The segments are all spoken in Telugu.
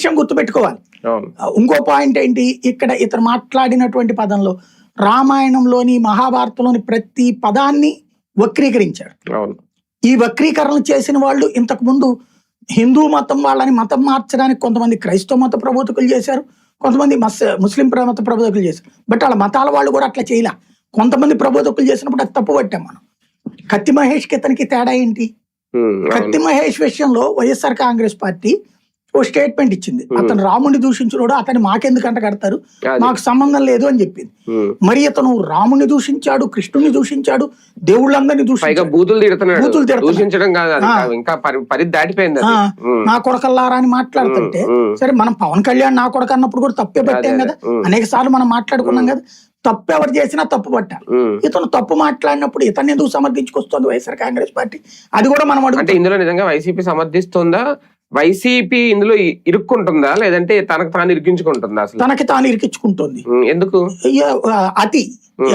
విషయం గుర్తుపెట్టుకోవాలి. ఇంకో పాయింట్ ఏంటి, ఇక్కడ ఇతను మాట్లాడినటువంటి పదంలో రామాయణంలోని మహాభారతంలోని ప్రతి పదాన్ని వక్రీకరించాడు. ఈ వక్రీకరణలు చేసిన వాళ్ళు ఇంతకు ముందు హిందూ మతం వాళ్ళని మతం మార్చడానికి కొంతమంది క్రైస్తవ మత ప్రబోధకులు చేశారు, కొంతమంది ముస్లిం మత ప్రబోధకులు చేశారు. బట్ వాళ్ళ మతాల వాళ్ళు కూడా అట్లా చేయలే. కొంతమంది ప్రబోధకులు చేసినప్పుడు అది తప్పు పట్టాం మనం. కత్తి మహేష్కి ఇతనికి తేడా ఏంటి? కత్తి మహేష్ విషయంలో వైఎస్ఆర్ కాంగ్రెస్ పార్టీ ఓ స్టేట్మెంట్ ఇచ్చింది, అతను రాముడిని దూషించుడు అతన్ని మాకెందుకు అంట కడతారు, మాకు సంబంధం లేదు అని చెప్పింది. మరి అతను రాముడిని దూషించాడు, కృష్ణుని దూషించాడు, దేవుళ్ళందరినీ నా కొడకల్లారా అని మాట్లాడుతుంటే, సరే మనం పవన్ కళ్యాణ్ నా కొడక అన్నప్పుడు కూడా తప్పే పట్టాం కదా, అనేక సార్లు మనం మాట్లాడుకున్నాం కదా. తప్పు ఎవరు చేసినా తప్పు పట్టాలి. ఇతను తప్పు మాట్లాడినప్పుడు ఇతన్ని ఎందుకు సమర్థించుకొస్తుంది వైఎస్ఆర్ కాంగ్రెస్ పార్టీ? అది కూడా మనం అడుగుతాం. ఇందులో నిజంగా వైసీపీ సమర్థిస్తుందా, వైసీపీ ఇందులో ఇరుక్కుంటుందా, లేదంటే తనకు తాను ఇరికించుకుంటుందా? అసలు తనకి తాను ఇరికించుకుంటుంది. ఎందుకు? అతి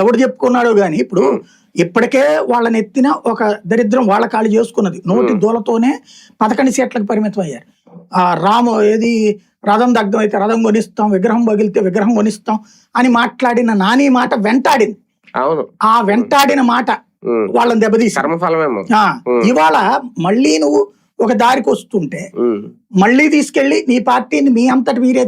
ఎవడు చెప్పుకున్నాడో గాని ఇప్పుడు ఇప్పటికే వాళ్ళని ఎత్తిన ఒక దరిద్రం వాళ్ళ కాళ్ళు చేసుకున్నది. నోటి దూలతోనే 11 సీట్లకు పరిమితం అయ్యారు. ఏది రథం దగ్ధం అయితే రథం కొనిస్తాం, విగ్రహం పగిలితే విగ్రహం కొనిస్తాం అని మాట్లాడిన నాని మాట వెంటాడింది. ఆ వెంటాడిన మాట వాళ్ళని దెబ్బతీసి ఇవాళ మళ్ళీ నువ్వు ఒక దారికి వస్తుంటే మళ్ళీ తీసుకెళ్లి నీ పార్టీని మీ అంతటి మీరే